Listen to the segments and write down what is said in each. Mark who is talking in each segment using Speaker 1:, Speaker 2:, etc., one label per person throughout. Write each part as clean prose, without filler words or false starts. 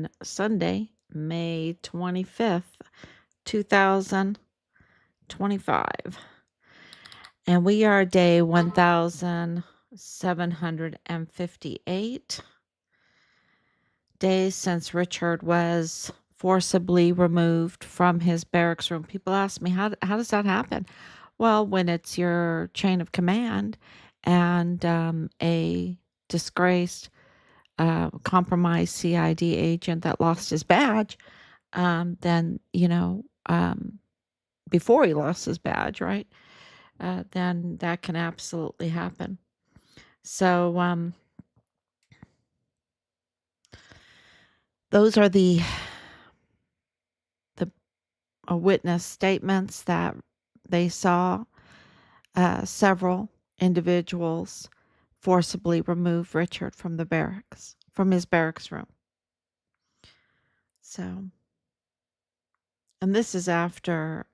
Speaker 1: on Sunday, May 25th, 2025. And we are day 1758 days since Richard was forcibly removed from his barracks room. People ask me, how does that happen? Well, when it's your chain of command and a disgraced, compromised CID agent that lost his badge, then, before he lost his badge, right? Then that can absolutely happen. So those are the witness statements that they saw several individuals forcibly remove Richard from his barracks room. So, and this is after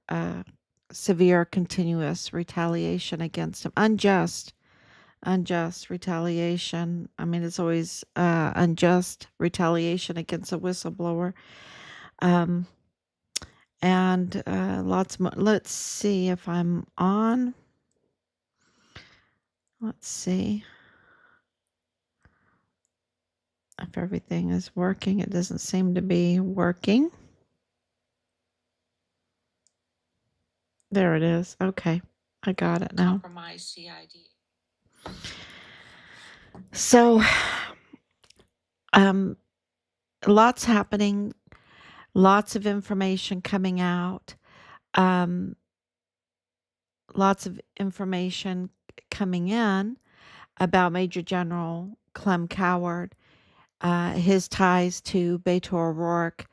Speaker 1: severe continuous retaliation against him, unjust retaliation. I mean, it's always unjust retaliation against a whistleblower. And lots more. Let's see if I'm on. Let's see if everything is working. It doesn't seem to be working. There it is. Okay, I got it now. Compromise CID. So, lots happening, lots of information coming out, lots of information coming in about Major General Clem Coward, his ties to Beto Rourke,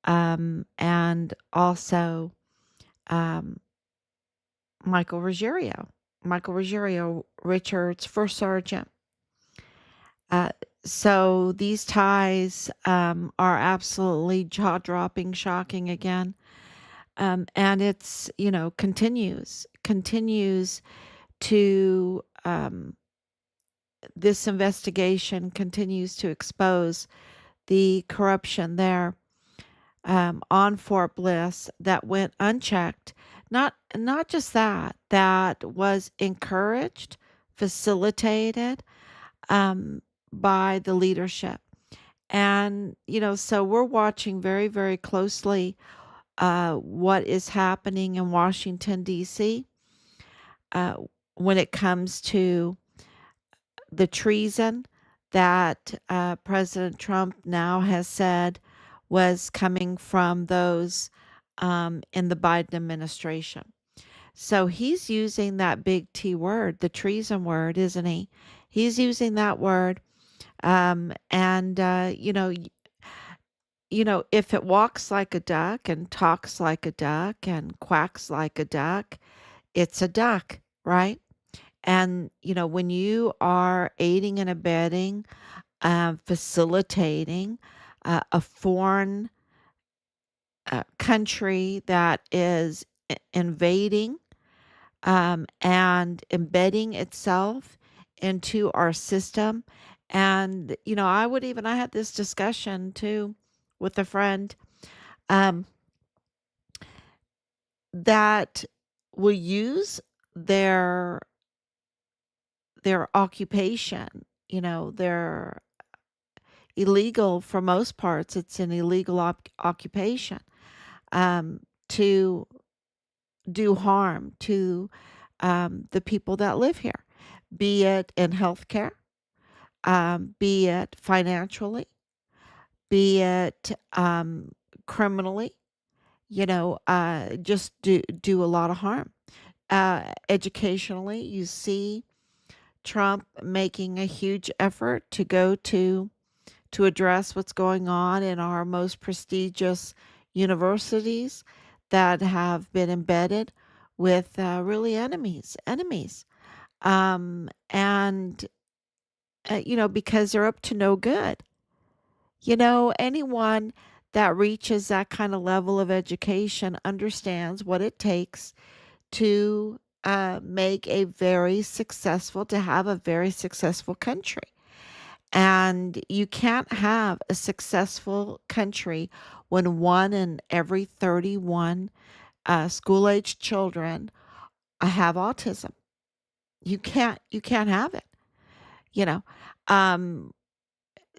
Speaker 1: and also Michael Ruggiero, Richard's first sergeant. So these ties are absolutely jaw-dropping, shocking again. And it's, continues to, this investigation continues to expose the corruption there on Fort Bliss that went unchecked. Not just that was encouraged, facilitated by the leadership. And, so we're watching very, very closely what is happening in Washington, D.C. When it comes to the treason that President Trump now has said was coming from those in the Biden administration. So he's using that big T word, the treason word, isn't he? He's using that word. And, if it walks like a duck and talks like a duck and quacks like a duck, it's a duck, right? And, when you are aiding and abetting, facilitating a foreign country that is invading and embedding itself into our system. And, I had this discussion too with a friend that will use their occupation, their illegal, for most parts, it's an illegal occupation, to do harm to the people that live here, be it in healthcare, be it financially, be it criminally, just do a lot of harm. Educationally, you see Trump making a huge effort to go to address what's going on in our most prestigious universities that have been embedded with really enemies. And, because they're up to no good. Anyone that reaches that kind of level of education understands what it takes to have a very successful country. And you can't have a successful country when 1 in every 31 school-aged children have autism. You can't have it, you know. Um,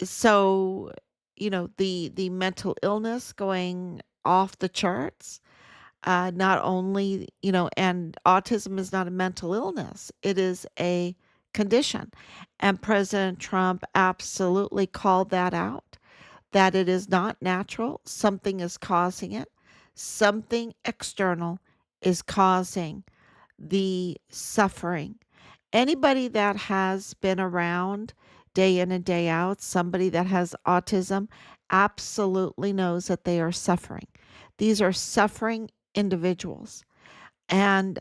Speaker 1: so, the mental illness going off the charts. Not only, and autism is not a mental illness, it is a condition. And President Trump absolutely called that out, that it is not natural. Something is causing it. Something external is causing the suffering. Anybody that has been around day in and day out, somebody that has autism, absolutely knows that they are suffering. These are suffering individuals. And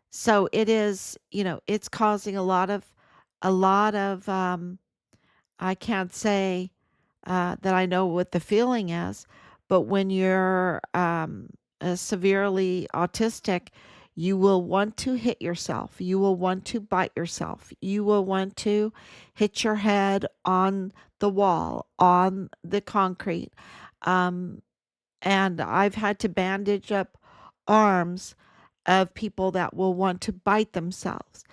Speaker 1: so it is, it's causing a lot of, I can't say that I know what the feeling is, but when you're severely autistic, you will want to hit yourself. You will want to bite yourself. You will want to hit your head on the wall, on the concrete. Um, and I've had to bandage up arms of people that will want to bite themselves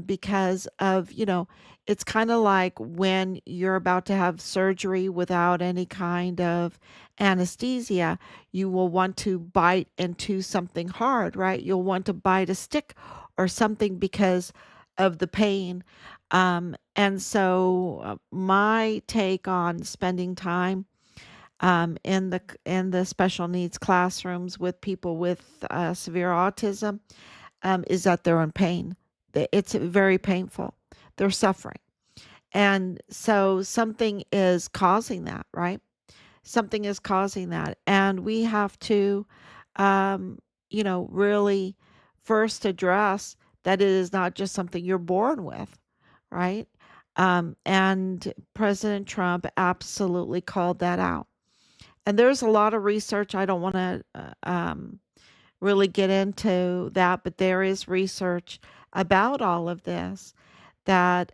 Speaker 1: because of, it's kind of like when you're about to have surgery without any kind of anesthesia, you will want to bite into something hard, right? You'll want to bite a stick or something because of the pain. And so my take on spending time in the special needs classrooms with people with severe autism is that they're in pain. It's very painful. They're suffering, and so something is causing that, right? Something is causing that, and we have to, um, really first address that it is not just something you're born with, right? And President Trump absolutely called that out. And there's a lot of research. I don't want to really get into that, but there is research about all of this that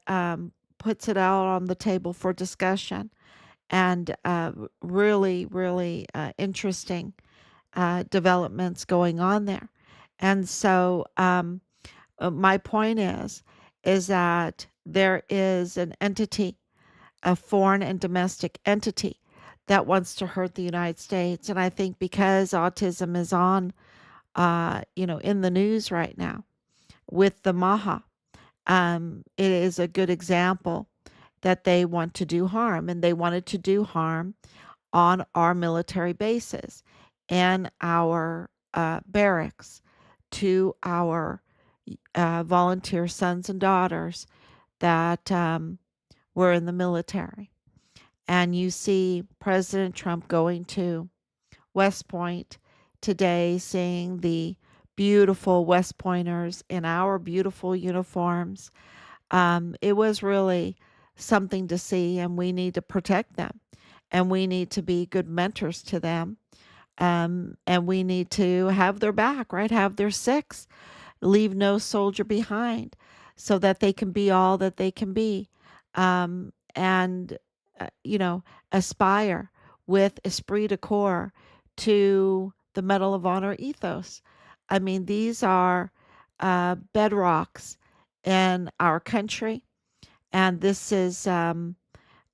Speaker 1: puts it out on the table for discussion, and really, really interesting developments going on there. And so, my point is that there is an entity, a foreign and domestic entity, that wants to hurt the United States. And I think because autism is on, in the news right now with the Maha, it is a good example that they want to do harm, and they wanted to do harm on our military bases and our barracks, to our volunteer sons and daughters that were in the military. And you see President Trump going to West Point today, seeing the beautiful West Pointers in our beautiful uniforms. It was really something to see, and we need to protect them, and we need to be good mentors to them. And we need to have their back, right? Have their six, leave no soldier behind, so that they can be all that they can be. And, aspire with esprit de corps to the Medal of Honor ethos. I mean, these are bedrocks in our country, and this is,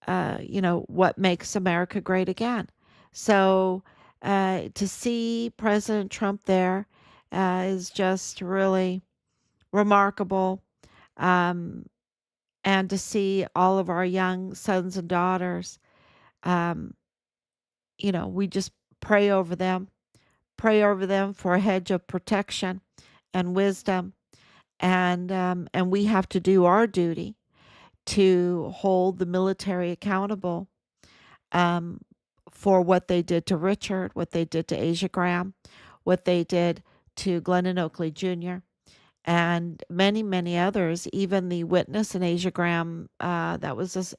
Speaker 1: what makes America great again. So to see President Trump there is just really remarkable. Um, and to see all of our young sons and daughters, um, we just pray over them for a hedge of protection and wisdom, and we have to do our duty to hold the military accountable um, for what they did to Richard, what they did to Asia Graham, what they did to Glennon Oakley Jr., and many, many others. Even the witness in Asia Graham, that was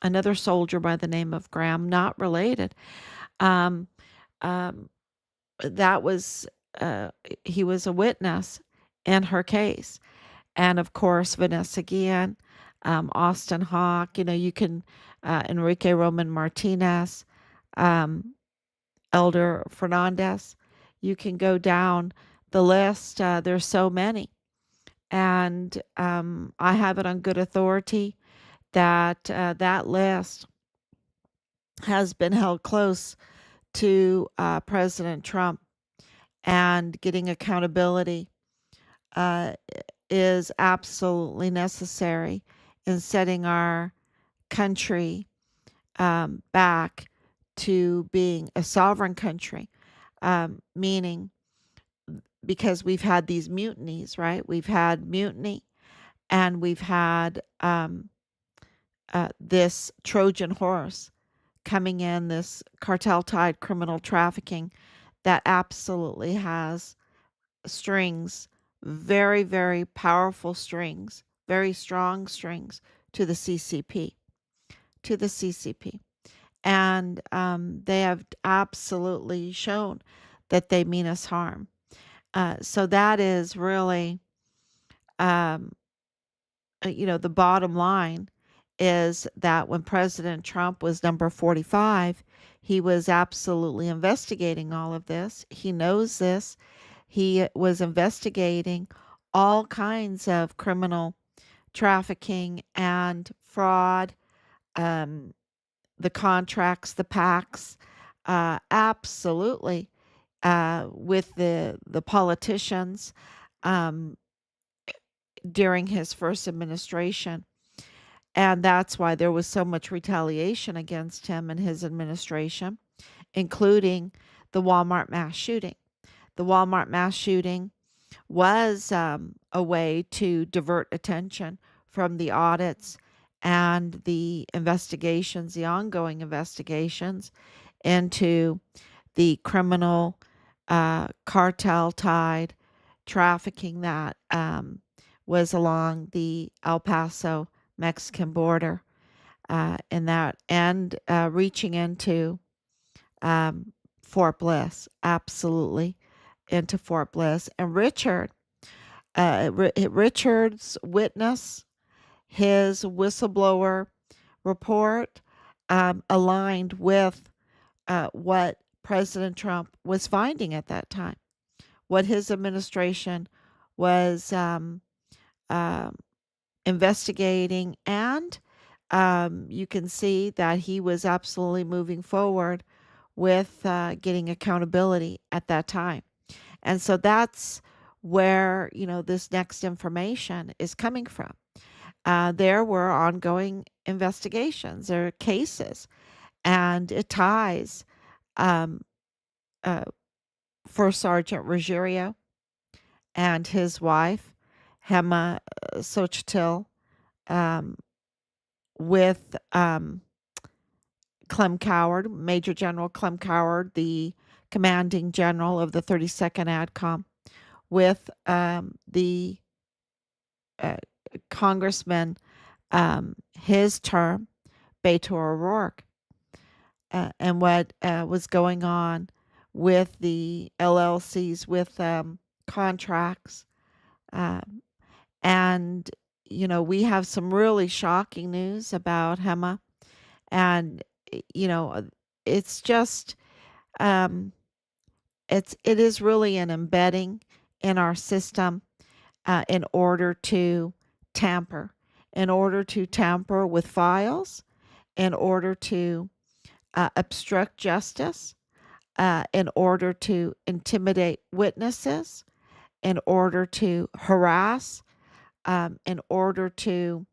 Speaker 1: another soldier by the name of Graham, not related. Um, um, that was he was a witness in her case, and of course Vanessa Guillen, Austin Hawke, you can, Enrique Roman Martinez, um, Elder Fernandez. You can go down the list. There's so many. And I have it on good authority that that list has been held close to President Trump, and getting accountability uh, is absolutely necessary in setting our country back to being a sovereign country, meaning because we've had these mutinies, right? We've had mutiny, and we've had this Trojan horse coming in, this cartel-tied criminal trafficking that absolutely has strings, very, very powerful strings, very strong strings to the CCP, to the CCP. And they have absolutely shown that they mean us harm. So that is really, um, the bottom line is that when President Trump was number 45, he was absolutely investigating all of this. He knows this. He was investigating all kinds of criminal trafficking and fraud, um, the contracts, the PACs, absolutely, with the politicians um, during his first administration. And that's why there was so much retaliation against him and his administration, including the Walmart mass shooting. The Walmart mass shooting was a way to divert attention from the audits and the investigations, the ongoing investigations into the criminal cartel tied trafficking that was along the El Paso Mexican border, and reaching into um, Fort Bliss, absolutely into Fort Bliss. And Richard's witness, his whistleblower report, aligned with what President Trump was finding at that time, what his administration was um, investigating, and you can see that he was absolutely moving forward with getting accountability at that time. And so that's where, this next information is coming from. There were ongoing investigations, there are cases, and it ties um, uh, First Sergeant Ruggiero and his wife, Gema Xóchitl, um, with Clem Coward, Major General Clem Coward, the commanding general of the 32nd ADCOM, with the uh, congressman, his term, Beto O'Rourke, and what was going on with the LLCs, with contracts. Um, and, we have some really shocking news about Gema. And, it's just, um, it is really an embedding in our system in order to tamper, with files, in order to obstruct justice, in order to intimidate witnesses, in order to harass, in order to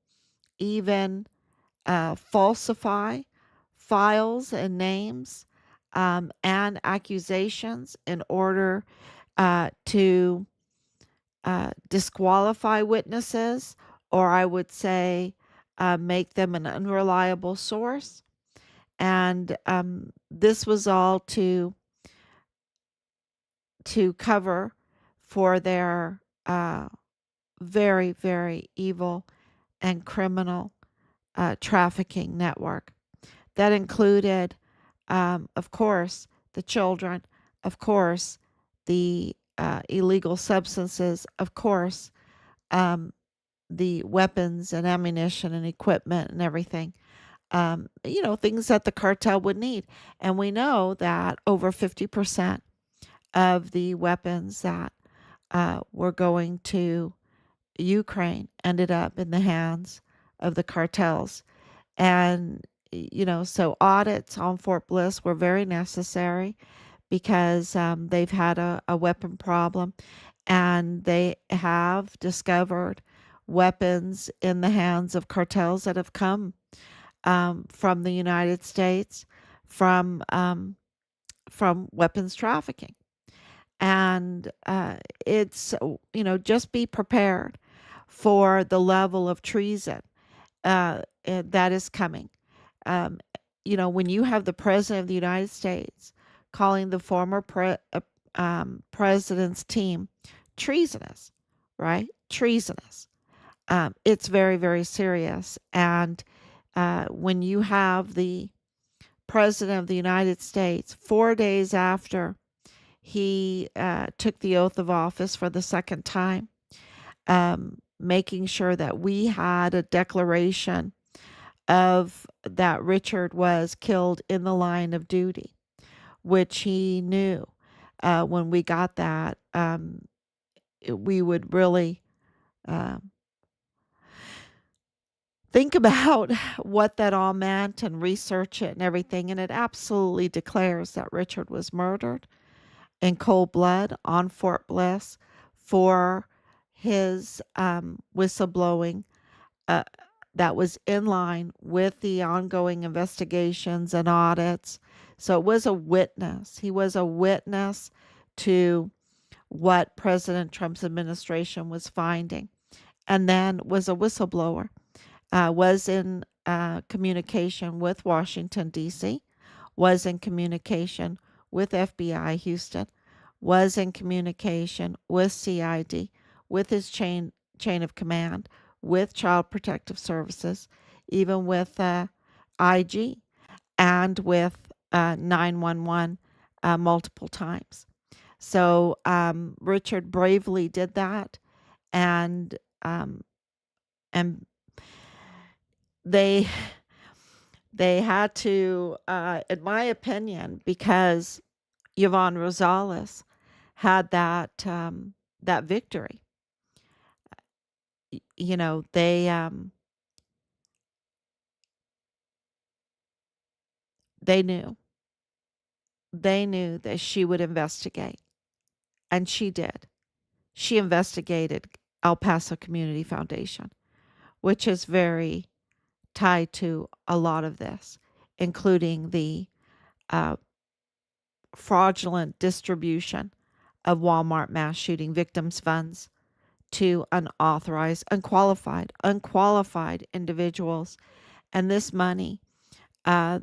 Speaker 1: even falsify files and names, and accusations, in order to disqualify witnesses, or I would say make them an unreliable source. And this was all to cover for their very, very evil and criminal trafficking network. That included, of course, the children, of course, the illegal substances, of course, um, the weapons and ammunition and equipment and everything, things that the cartel would need. And we know that over 50% of the weapons that were going to Ukraine ended up in the hands of the cartels. And, so audits on Fort Bliss were very necessary because they've had a weapon problem, and they have discovered weapons in the hands of cartels that have come from the United States from weapons trafficking. And it's, just be prepared for the level of treason that is coming. Um, when you have the President of the United States calling the former president's team treasonous, right? Treasonous. It's very, very serious. And when you have the President of the United States 4 days after he took the oath of office for the second time, making sure that we had a declaration of that Richard was killed in the line of duty, which he knew when we got that, we would really think about what that all meant and research it and everything. And it absolutely declares that Richard was murdered in cold blood on Fort Bliss for his whistleblowing that was in line with the ongoing investigations and audits. So it was a witness. He was a witness to what President Trump's administration was finding, and then was a whistleblower, was in communication with Washington, D.C., was in communication with FBI Houston, was in communication with CID, with his chain of command, with Child Protective Services, even with IG, and with 911 multiple times. So Richard bravely did that, and and they had to, in my opinion, because Yvonne Rosales had that victory. They knew that she would investigate, and she did. She investigated El Paso Community Foundation, which is very tied to a lot of this, including the uh, fraudulent distribution of Walmart mass shooting victims' funds to unauthorized, unqualified individuals. And this money, uh,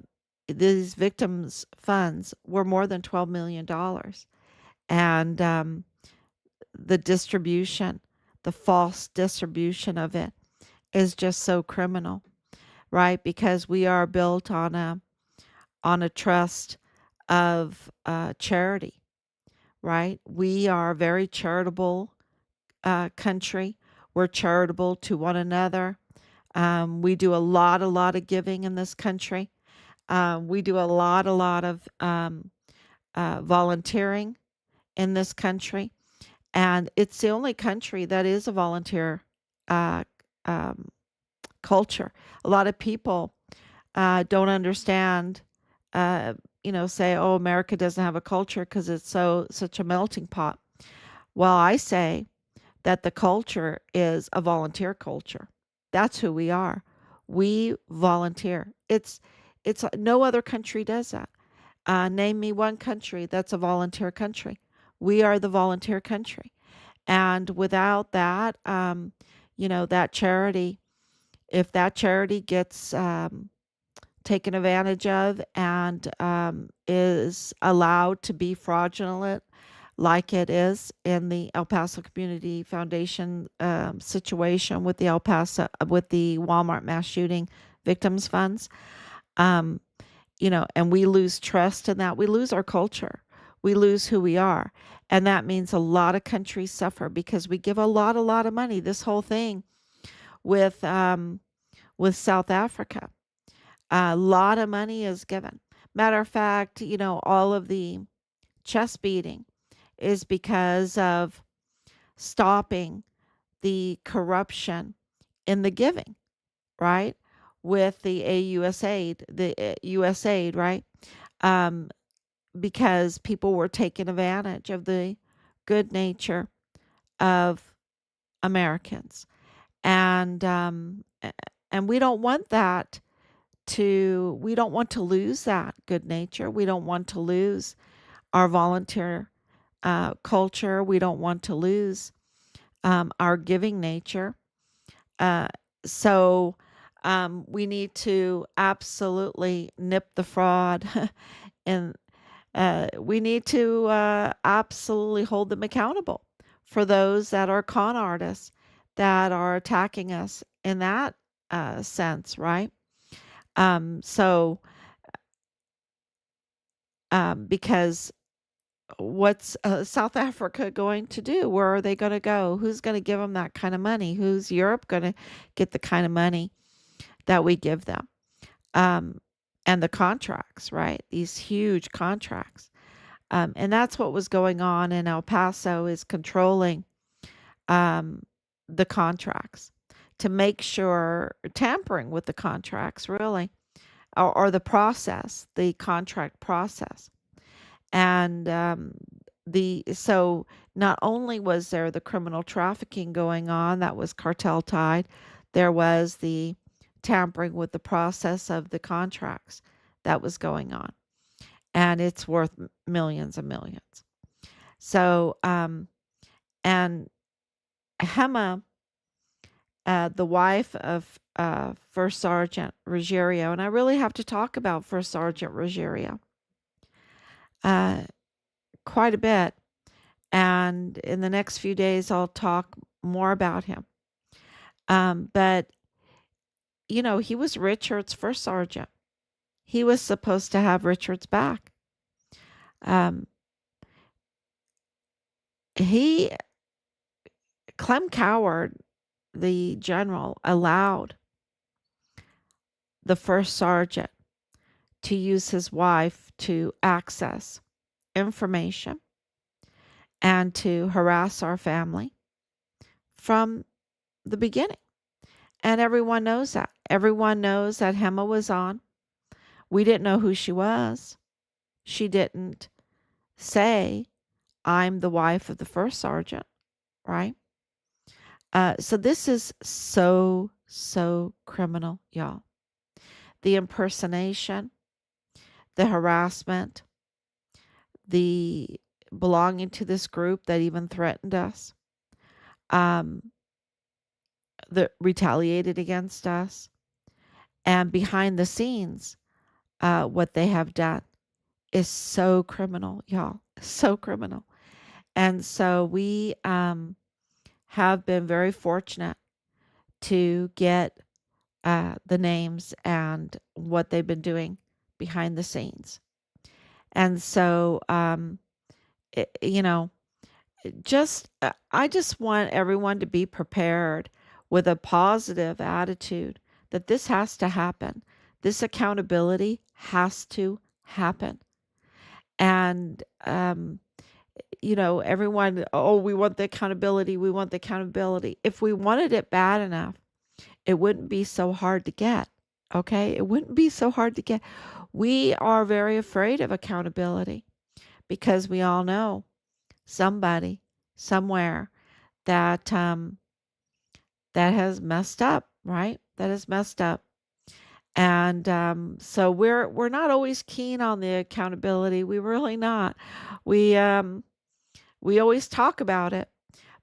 Speaker 1: these victims' funds were more than $12 million. And the distribution, the false distribution of it, is just so criminal, right? Because we are built on a trust of charity, right? We are a very charitable country. We're charitable to one another. We do a lot of giving in this country. We do a lot of volunteering in this country. And it's the only country that is a volunteer uh, um, culture. A lot of people don't understand, say, oh, America doesn't have a culture because it's such a melting pot. Well, I say that the culture is a volunteer culture. That's who we are. We volunteer. It's no other country does that. Name me one country that's a volunteer country. We are the volunteer country. And without that, that charity, if that charity gets taken advantage of and is allowed to be fraudulent, like it is in the El Paso Community Foundation situation with the Walmart mass shooting victims funds, um, and we lose trust in that, we lose our culture, we lose who we are, and that means a lot of countries suffer because we give a lot of money. This whole thing with South Africa. A lot of money is given. Matter of fact, all of the chest beating is because of stopping the corruption in the giving, right? With the USAID, right? Um, because people were taking advantage of the good nature of Americans, and we don't want that we don't want to lose that good nature. We don't want to lose our volunteer culture. We don't want to lose our giving nature. Uh, so we need to absolutely nip the fraud, and we need to absolutely hold them accountable for those that are con artists that are attacking us in that sense, right? So because what's South Africa going to do? Where are they going to go? Who's going to give them that kind of money? Who's Europe going to get the kind of money that we give them? Um, and the contracts, right? These huge contracts. And that's what was going on in El Paso, is controlling um, the contracts to make sure, tampering with the contracts, really, or the process, the contract process. And so not only was there the criminal trafficking going on that was cartel-tied, there was the tampering with the process of the contracts that was going on, and it's worth millions and millions. So and Gema, the wife of First Sergeant Ruggiero, and I really have to talk about First Sergeant Ruggiero uh, quite a bit. And in the next few days, I'll talk more about him. But, he was Richard's first sergeant. He was supposed to have Richard's back. Um, Clem Coward, the general, allowed the first sergeant to use his wife to access information and to harass our family from the beginning. And everyone knows that. Everyone knows that Gema was on. We didn't know who she was. She didn't say, I'm the wife of the first sergeant, right? So this is so, so criminal, y'all. The impersonation, the harassment, the belonging to this group that even threatened us, um, that retaliated against us, and behind the scenes, what they have done is so criminal, y'all. So criminal. And so we have been very fortunate to get the names and what they've been doing behind the scenes. And so, it, you know, I just want everyone to be prepared with a positive attitude that this has to happen. This accountability has to happen. And, everyone, oh, we want the accountability. We want the accountability. If we wanted it bad enough, it wouldn't be so hard to get. Okay. It wouldn't be so hard to get. We are very afraid of accountability because we all know somebody somewhere that that has messed up, right? That has messed up. And so we're not always keen on the accountability. We really not. We always talk about it,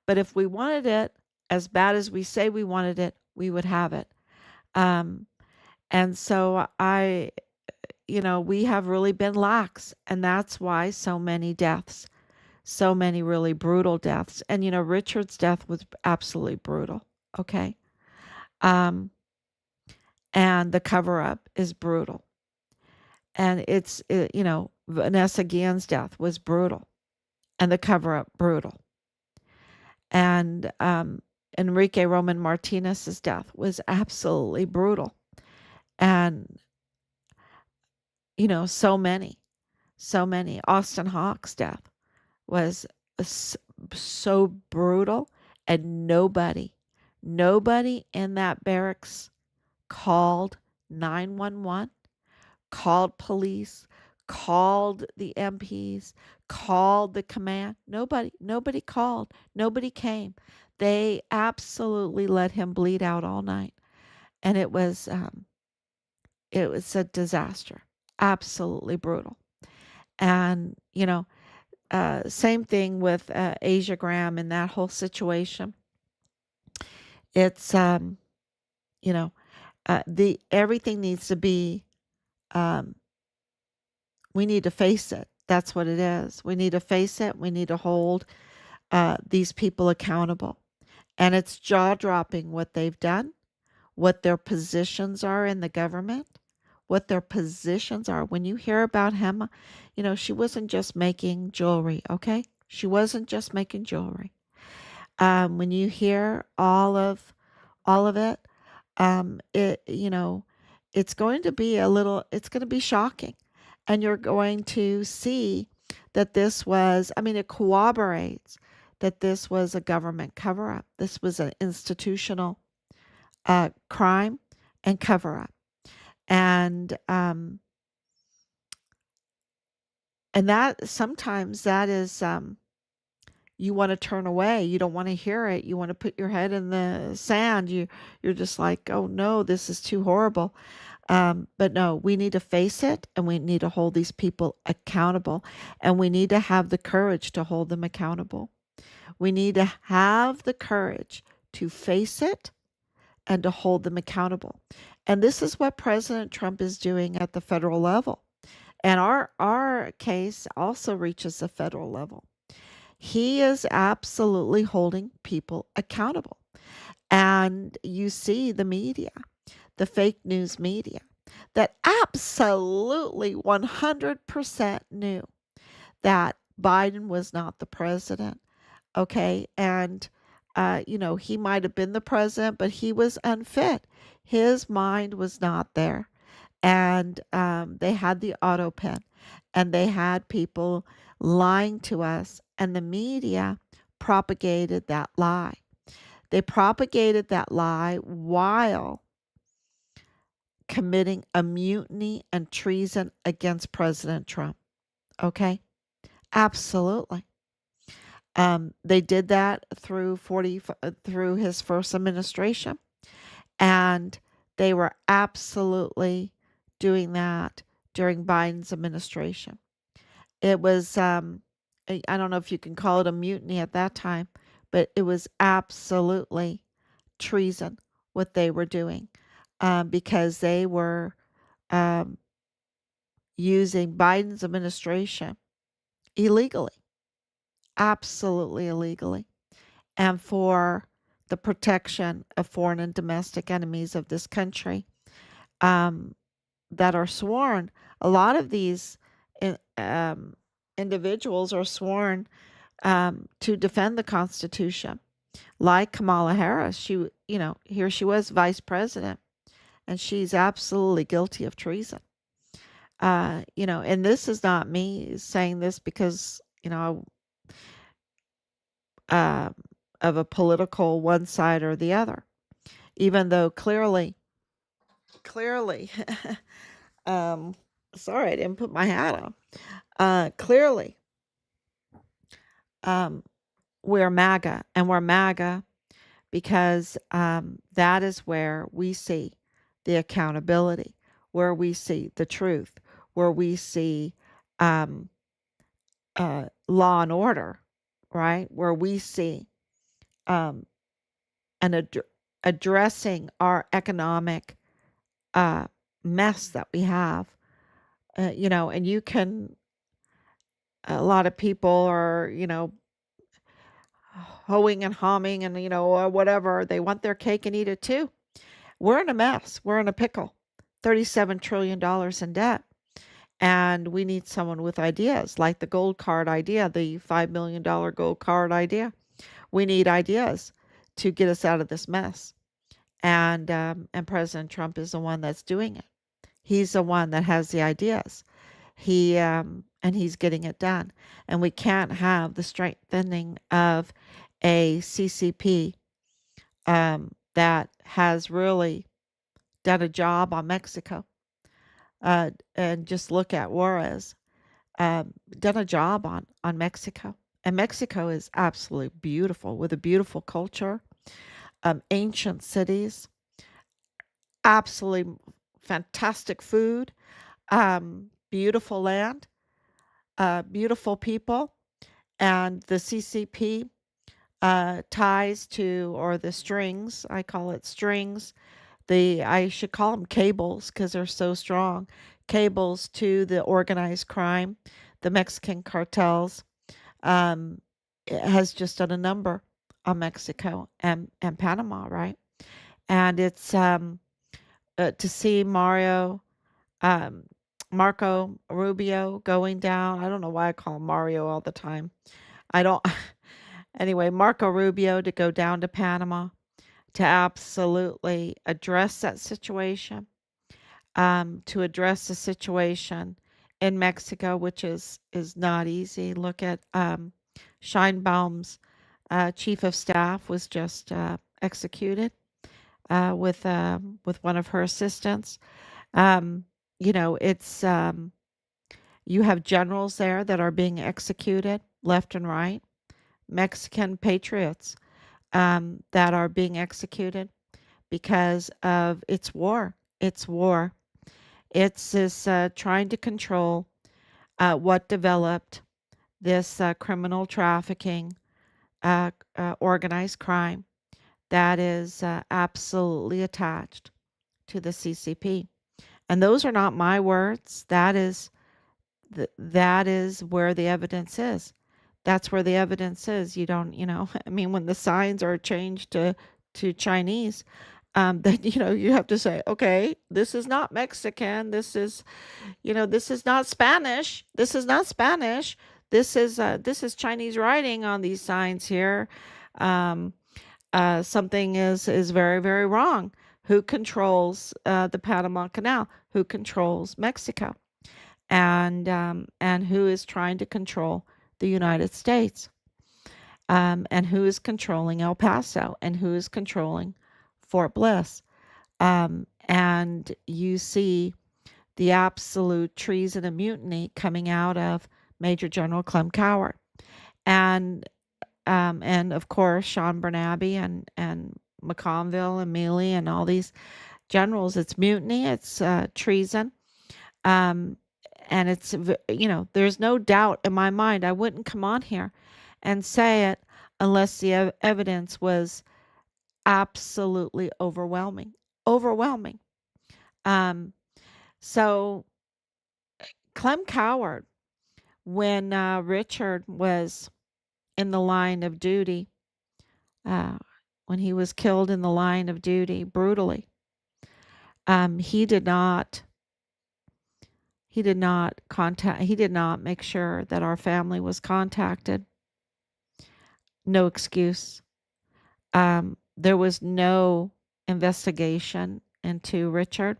Speaker 1: but if we wanted it as bad as we say we wanted it, we would have it. Um, and so we have really been lax, and that's why so many deaths, so many really brutal deaths. And Richard's death was absolutely brutal. Okay. Um, and the cover up is brutal. And Vanessa Guillen's death was brutal, and the cover up brutal. And Enrique Roman Martinez's death was absolutely brutal. And, so many, so many. Austin Hawke's death was so brutal, and nobody in that barracks called 911, called police, called the MPs, called the command. Nobody called. Nobody came. They absolutely let him bleed out all night, and it was a disaster. Absolutely brutal. And same thing with Asia Graham and that whole situation. It's you know the everything needs to be, um, we need to face it. That's what it is. We need to face it. We need to hold these people accountable. And it's jaw dropping what they've done, what their positions are in the government, what their positions are. When you hear about Hema, she wasn't just making jewelry, okay? She wasn't just making jewelry. When you hear all of it, it's going to be it's going to be shocking. And you're going to see that it corroborates that this was a government cover up. This was an institutional crime and cover up. And that sometimes that is, you want to turn away. You don't want to hear it. You want to put your head in the sand. You're just like, oh no, this is too horrible. But no, we need to face it, and we need to hold these people accountable, and we need to have the courage to hold them accountable. We need to have the courage to face it and to hold them accountable. And this is what President Trump is doing at the federal level. And our case also reaches the federal level. He is absolutely holding people accountable. And you see the media, the fake news media, that absolutely 100% knew that Biden was not the president. Okay. And, he might have been the president, but he was unfit. His mind was not there. And they had the auto pen, and they had people lying to us, and the media propagated that lie. They propagated that lie while committing a mutiny and treason against President Trump. Okay? Absolutely. They did that through his first administration, and they were absolutely doing that during Biden's administration. It was, I don't know if you can call it a mutiny at that time, but it was absolutely treason what they were doing, because they were um, using Biden's administration illegally, absolutely illegally, and for the protection of foreign and domestic enemies of this country, um, that are sworn. A lot of these individuals are sworn to defend the Constitution, like Kamala Harris. Here she was vice president, and she's absolutely guilty of treason. And this is not me saying this because, uh, of a political one side or the other, even though clearly, um, sorry, I didn't put my hat on. Clearly, um, we're MAGA, and we're MAGA because that is where we see the accountability, where we see the truth, where we see um, law and order, right? Where we see um, addressing our economic mess that we have. And a lot of people are, hoeing and humming and, or whatever. They want their cake and eat it too. We're in a mess. We're in a pickle. $37 trillion in debt. And we need someone with ideas, like the gold card idea, the $5 million gold card idea. We need ideas to get us out of this mess. And President Trump is the one that's doing it. He's the one that has the ideas. And he's getting it done. And we can't have the strengthening of a CCP that has really done a job on Mexico. And just look at Juarez, done a job on Mexico. And Mexico is absolutely beautiful with a beautiful culture, ancient cities, absolutely fantastic food, beautiful land, beautiful people, and the CCP ties to, or the strings, I call it strings, I should call them cables because they're so strong, cables to the organized crime, the Mexican cartels. It has just done a number on Mexico and Panama, right? And it's to see um, Marco Rubio going down. I don't know why I call him Mario all the time. I don't. Anyway, Marco Rubio to go down to Panama to absolutely address that situation, to address the situation in Mexico, which is not easy. Look at Scheinbaum's chief of staff was just executed with one of her assistants. Um, it's you have generals there that are being executed left and right, Mexican patriots that are being executed because of its war. It's war. It's this trying to control what developed this criminal trafficking, organized crime that is absolutely attached to the CCP. And those are not my words. That is where the evidence is. That's where the evidence is. You don't, I mean, when the signs are changed to Chinese, then you have to say, okay, this is not Mexican. This is not Spanish. This is not Spanish. This is Chinese writing on these signs here. Um, Something is very, very wrong. Who controls the Panama Canal? Who controls Mexico? And who is trying to control the United States? And who is controlling El Paso? And who is controlling Fort Bliss? And you see the absolute treason and mutiny coming out of Major General Clem Coward. And of course, Sean Bernabe and McConville and Mealy and all these generals. It's mutiny, it's treason. Um, and there's no doubt in my mind. I wouldn't come on here and say it unless the evidence was absolutely overwhelming. Overwhelming. Um, so Clem Coward, when Richard was in the line of duty, uh, when he was killed in the line of duty brutally, he did not make sure that our family was contacted. No excuse. There was no investigation into Richard.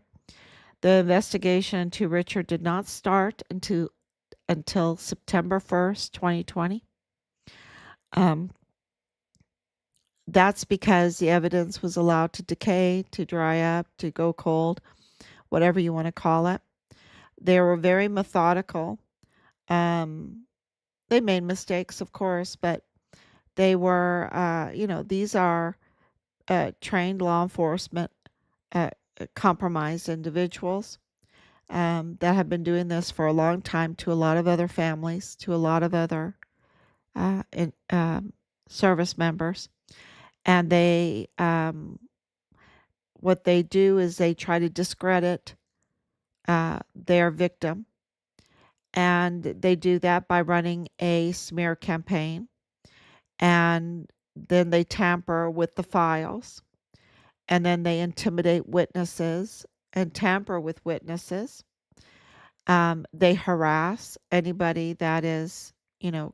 Speaker 1: The investigation into Richard did not start until September 1st, 2020. That's because the evidence was allowed to decay, to dry up, to go cold, whatever you want to call it. They were very methodical. They made mistakes, of course, but they were, these are trained law enforcement, compromised individuals that have been doing this for a long time to a lot of other families, to a lot of other service members. And what they do is they try to discredit their victim. And they do that by running a smear campaign. And then they tamper with the files. And then they intimidate witnesses and tamper with witnesses. They harass anybody that is,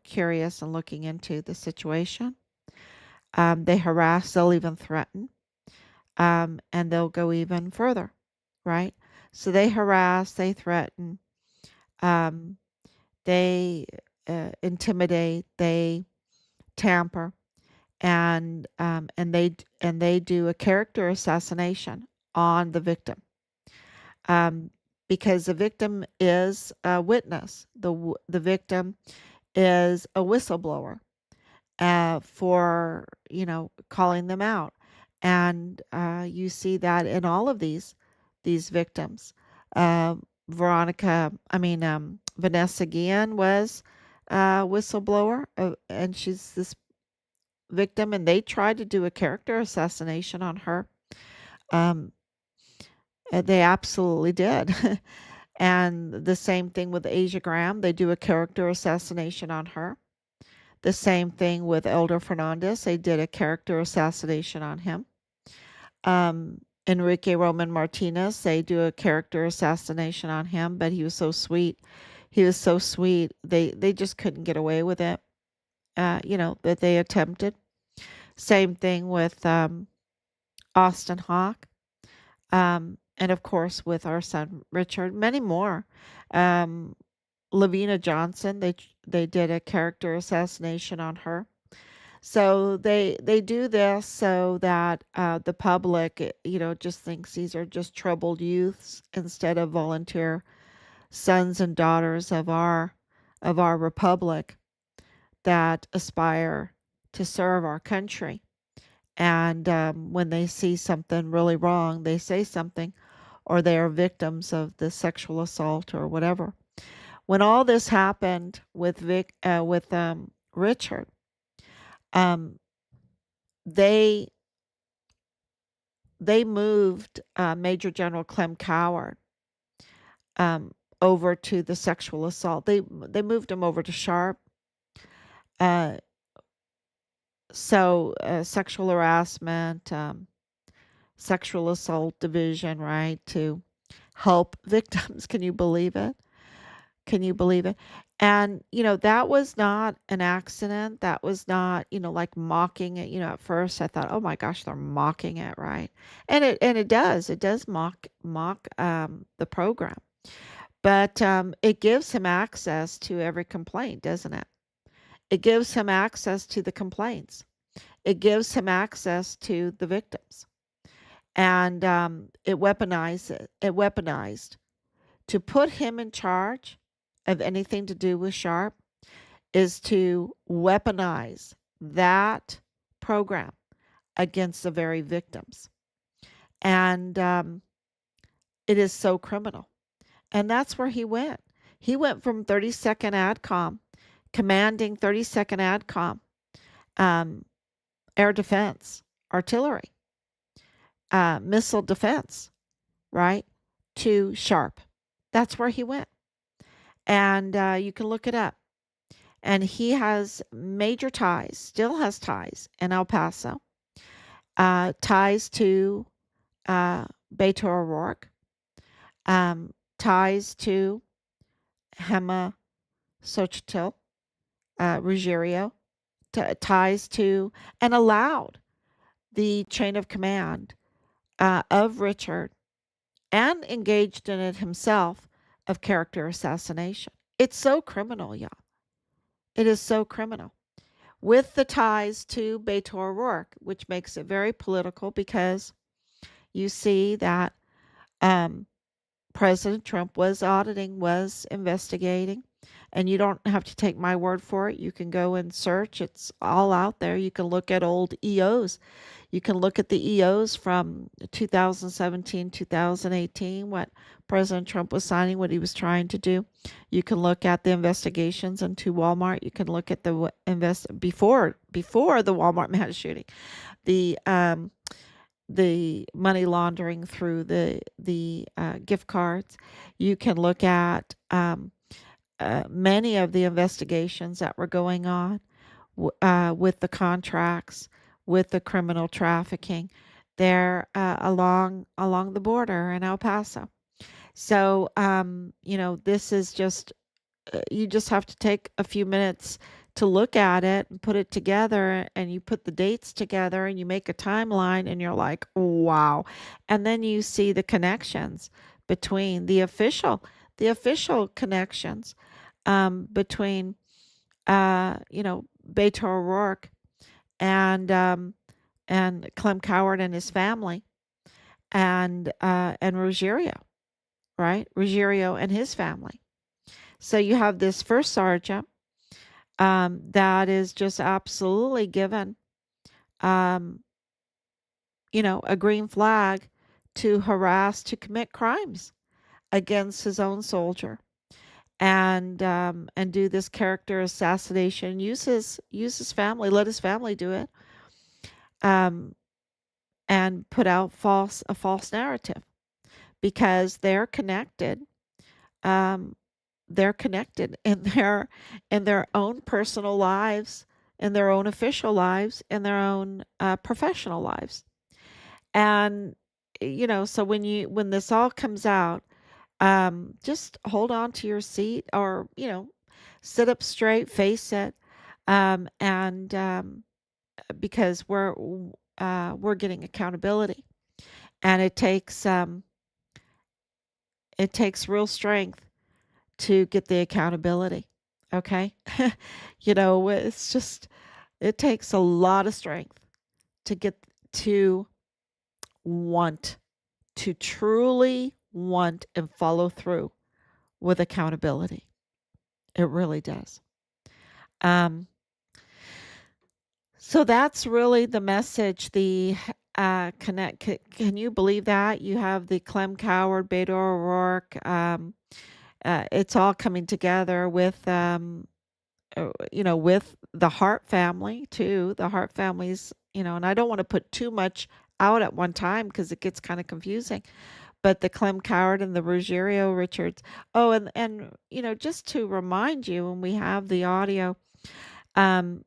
Speaker 1: curious and looking into the situation. They harass, they'll even threaten, and they'll go even further, right? So they harass, they threaten, um, they intimidate, they tamper, and they do a character assassination on the victim, um, because the victim is a witness. The victim is a whistleblower for calling them out, and you see that in all of these victims. Uh, Vanessa Guillen was a whistleblower, and she's this victim, and they tried to do a character assassination on her. Um, they absolutely did. And the same thing with Asia Graham. They do a character assassination on her. The same thing with Elder Fernandez. They did a character assassination on him. Enrique Roman Martinez, they do a character assassination on him, but he was so sweet. He was so sweet. They just couldn't get away with it, that they attempted. Same thing with Austin Hawke. And of course, with our son Richard, many more. Um, Lavina Johnson, they did a character assassination on her. So they do this so that the public, just thinks these are just troubled youths instead of volunteer sons and daughters of our republic that aspire to serve our country. And when they see something really wrong, they say something, or they are victims of the sexual assault or whatever. When all this happened with Richard, um, they they moved Major General Clem Coward um, over to the sexual assault. They moved him over to Sharp. Uh, Sexual harassment, sexual assault division, right, to help victims. Can you believe it? Can you believe it? And, that was not an accident. That was not, like mocking it. At first I thought, oh my gosh, they're mocking it, right? It does mock the program. But it gives him access to every complaint, doesn't it? It gives him access to the complaints. It gives him access to the victims. And it weaponized to put him in charge of anything to do with Sharp is to weaponize that program against the very victims. And it is so criminal. And that's where he went. He went from 32nd ADCOM, commanding 32nd ADCOM, um, air defense, artillery, missile defense, right, to Sharp. That's where he went. And you can look it up. And he has major ties, still has ties in El Paso, ties to Beto O'Rourke, ties to Gema Xóchitl Ruggiero, ties to, and allowed the chain of command of Richard, and engaged in it himself, of character assassination. It's so criminal, y'all. It is so criminal. With the ties to Beto O'Rourke, which makes it very political, because you see that um, President Trump was auditing, was investigating, and you don't have to take my word for it. You can go and search. It's all out there. You can look at old EOs. You can look at the EOs from 2017, 2018, what President Trump was signing, what he was trying to do. You can look at the investigations into Walmart. You can look at the before the Walmart mass shooting, the money laundering through the gift cards. You can look at many of the investigations that were going on with the contracts, with the criminal trafficking there along the border in El Paso. So this is just you just have to take a few minutes to look at it and put it together, and you put the dates together and you make a timeline, and you're like, wow. And then you see the connections between the official connections, between, Beto O'Rourke and, Clem Coward and his family, and Ruggiero, right? Ruggiero and his family. So you have this first sergeant, that is just absolutely given, um, a green flag to harass, to commit crimes against his own soldier, and do this character assassination. Use his family, let his family do it, um, and put out a false narrative, because they're connected. Um, they're connected in their own personal lives, in their own official lives, in their own professional lives. And so when this all comes out, just hold on to your seat, or sit up straight, face it, and because we're getting accountability, and it takes real strength to get the accountability. Okay. It's just, it takes a lot of strength to get to want to truly want and follow through with accountability. It really does. Um, so that's really the message. The connect. Can you believe that you have the Clem Coward, Beto O'Rourke? It's all coming together with the Hart family too. The Hart families, and I don't want to put too much out at one time because it gets kind of confusing. But the Clem Coward and the Ruggiero Richards. Oh, and just to remind you, when we have the audio, um,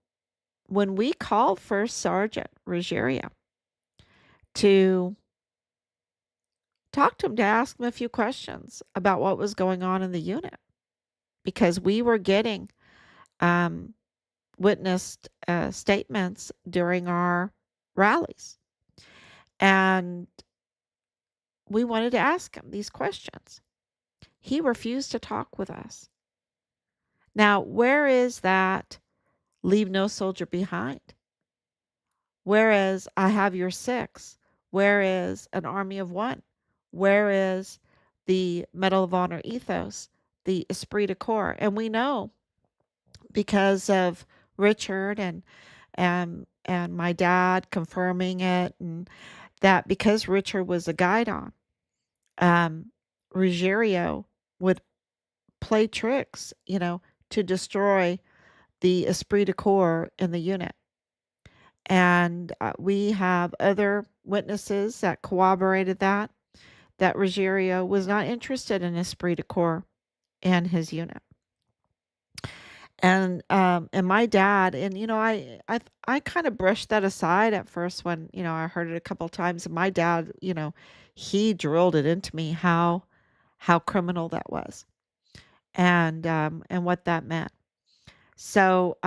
Speaker 1: when we called First Sergeant Ruggiero to talk to him, to ask him a few questions about what was going on in the unit, because we were getting um, witnessed statements during our rallies, and we wanted to ask him these questions. He refused to talk with us. Now, where is that leave no soldier behind? Where is I have your six? Where is an army of one? Where is the Medal of Honor ethos, the esprit de corps? And we know, because of Richard and my dad confirming it, and that because Richard was a guidon, um, Ruggiero would play tricks, to destroy the esprit de corps in the unit. And we have other witnesses that corroborated that Ruggiero was not interested in esprit de corps and his unit. And my dad, and I kind of brushed that aside at first when I heard it a couple of times. And my dad, he drilled it into me how criminal that was, and what that meant. So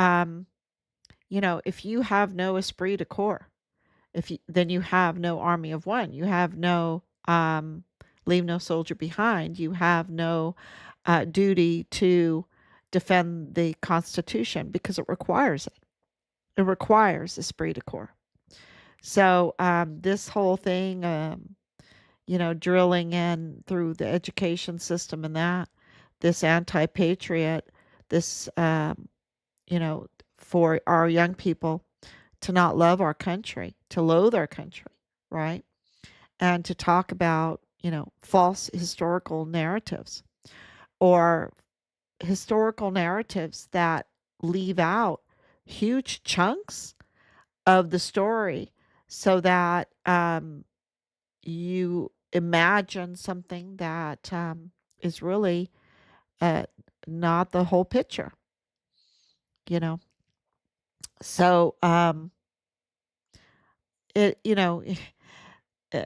Speaker 1: if you have no esprit de corps, then you have no army of one. You have no leave no soldier behind. You have no duty to defend the Constitution, because it requires it. It requires esprit de corps. So this whole thing, drilling in through the education system, and this anti-patriot, this, for our young people to not love our country, to loathe our country, right? And to talk about, false historical narratives, or historical narratives that leave out huge chunks of the story, so that you imagine something that is really uh, not the whole picture, you know. So it, uh,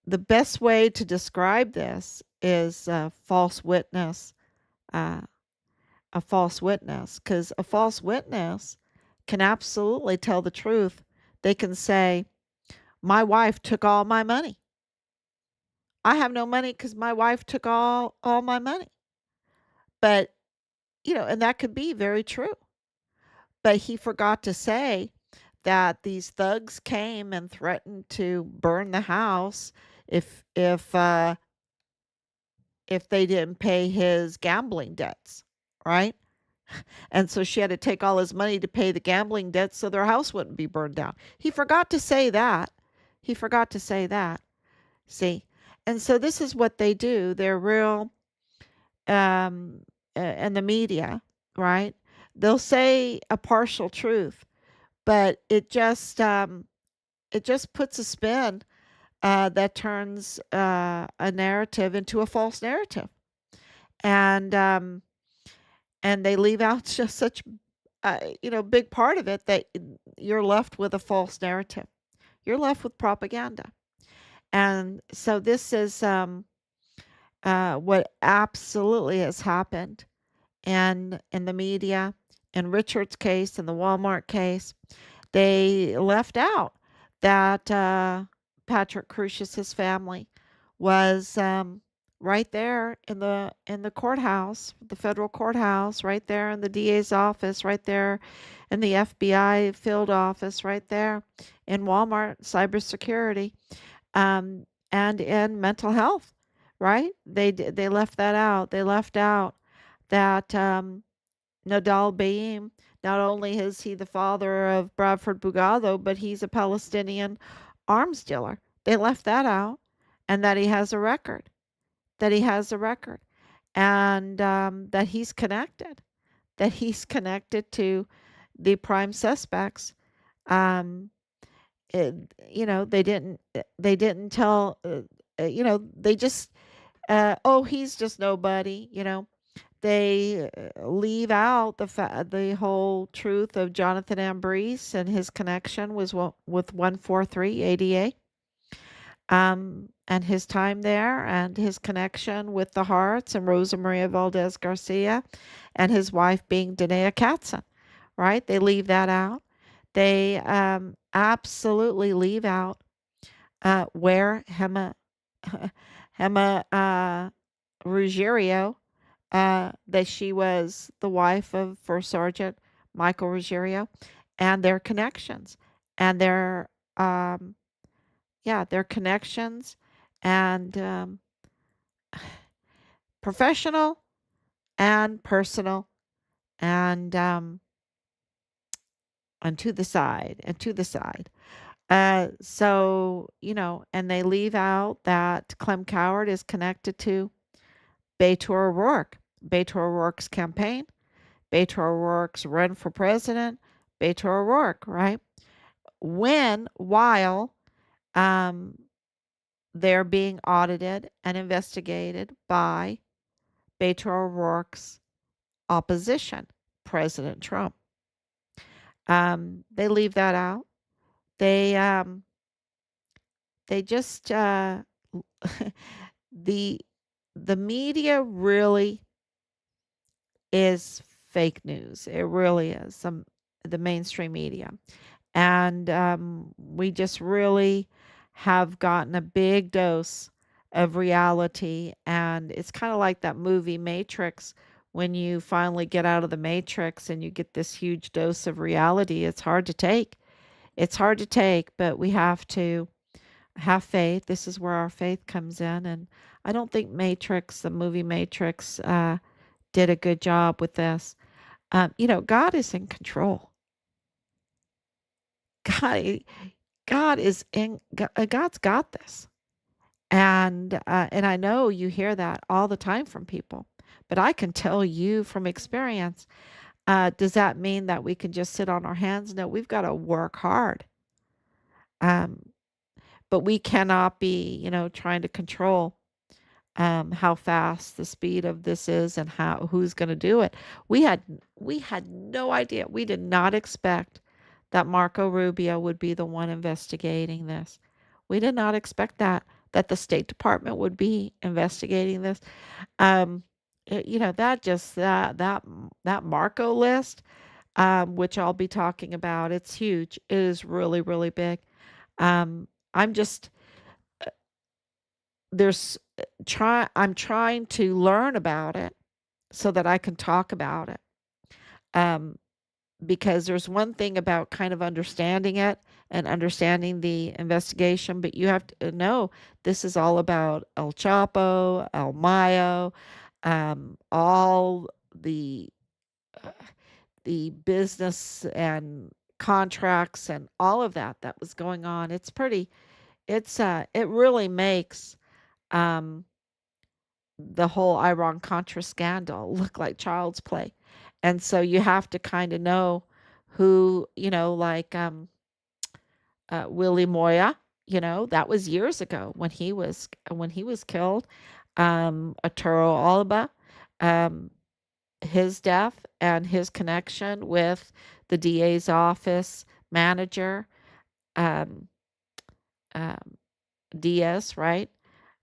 Speaker 1: the best way to describe this is false witness, uh, a false witness, because a false witness can absolutely tell the truth. They can say, my wife took all my money. I have no money because my wife took all my money. But, and that could be very true. But he forgot to say that these thugs came and threatened to burn the house if if uh, if they didn't pay his gambling debts, right? And so she had to take all his money to pay the gambling debts so their house wouldn't be burned down. He forgot to say that. He forgot to say that. See? And so this is what they do. They're real in the media, right? They'll say a partial truth, but it just puts a spin that turns a narrative into a false narrative, and they leave out just such big part of it that you're left with a false narrative. You're left with propaganda, and so this is what absolutely has happened in the media. In Richard's case, in the Walmart case, they left out that Patrick Crucius's family was right there in the courthouse, the federal courthouse, right there in the DA's office, right there in the FBI field office, right there in Walmart cybersecurity, and in mental health, right? They left that out. They left out that Nadal Baim, not only is he the father of Bradford Bugado, but he's a Palestinian arms dealer. They left that out, and that he has a record, that he has a record, and that he's connected to the prime suspects. Um, it, they didn't tell, they just, oh, he's just nobody. They leave out the whole truth of Jonathan Ambrose and his connection was with 143 ADA, and his time there and his connection with the Harts and Rosa Maria Valdez Garcia and his wife being Danae Katzen, right? They leave that out. They absolutely leave out where Gema Ruggiero, that she was the wife of First Sergeant Michael Ruggiero, and their connections, and um, their connections, and professional and personal, and to the side, and to the side. So and they leave out that Clem Coward is connected to Beto O'Rourke, Beto O'Rourke's campaign, Beto O'Rourke's run for president, Beto O'Rourke, right? While um, they're being audited and investigated by Beto O'Rourke's opposition, President Trump. They leave that out. They just the media really is fake news. It really is the mainstream media, and we just really have gotten a big dose of reality, and it's kind of like that movie Matrix. When you finally get out of the matrix and you get this huge dose of reality, it's hard to take. It's hard to take, but we have to have faith. This is where our faith comes in, and I don't think Matrix, the movie Matrix, did a good job with this. God is in control. God, God's got this, and I know you hear that all the time from people, but I can tell you from experience. Does that mean that we can just sit on our hands? No, we've got to work hard. Um, but we cannot be, trying to control how fast the speed of this is and who's going to do it. We had no idea. We did not expect that Marco Rubio would be the one investigating this. We did not expect that the State Department would be investigating this. Um, that just that Marco list, which I'll be talking about, it's huge. It is really, really big. I'm just there's I'm trying to learn about it so that I can talk about it. Um, because there's one thing about kind of understanding it and understanding the investigation, but you have to know this is all about El Chapo, El Mayo, all the uh, the business and contracts and all of that was going on. It really makes um the whole Iran Contra scandal look like child's play. And so you have to kind of know who, like Willie Moya, that was years ago when he was killed. Arturo Alba, um, his death and his connection with the DA's office manager, um, um, Diaz, right?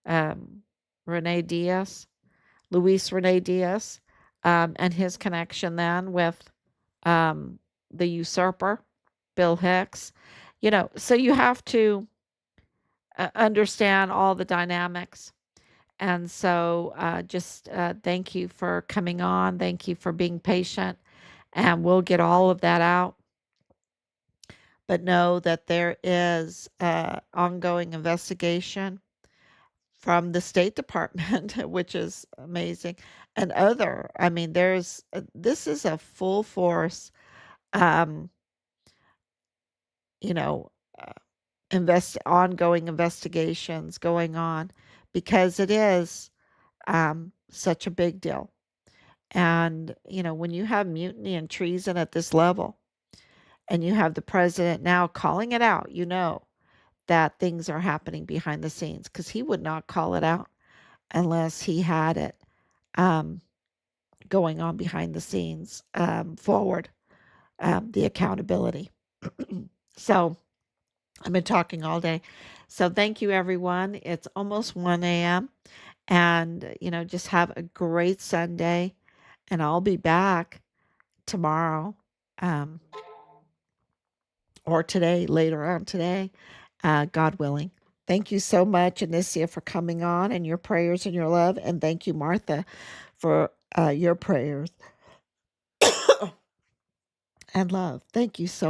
Speaker 1: Um, Rene Diaz, Luis Rene Diaz, and his connection then with um, the usurper, Bill Hicks. So you have to understand all the dynamics. And so just thank you for coming on. Thank you for being patient. And we'll get all of that out. But know that there is ongoing investigation from the State Department, which is amazing, and I mean, this is a full force, um, you know, uh, ongoing investigations going on because it is such a big deal. And, when you have mutiny and treason at this level, and you have the president now calling it out, that things are happening behind the scenes because he would not call it out unless he had it um, going on behind the scenes forward, the accountability. So I've been talking all day. So thank you, everyone. It's almost 1 a.m. And, just have a great Sunday. And I'll be back tomorrow um, or today, later on today, God willing. Thank you so much, Anicia, for coming on and your prayers and your love. And thank you, Martha, for your prayers and love. Thank you so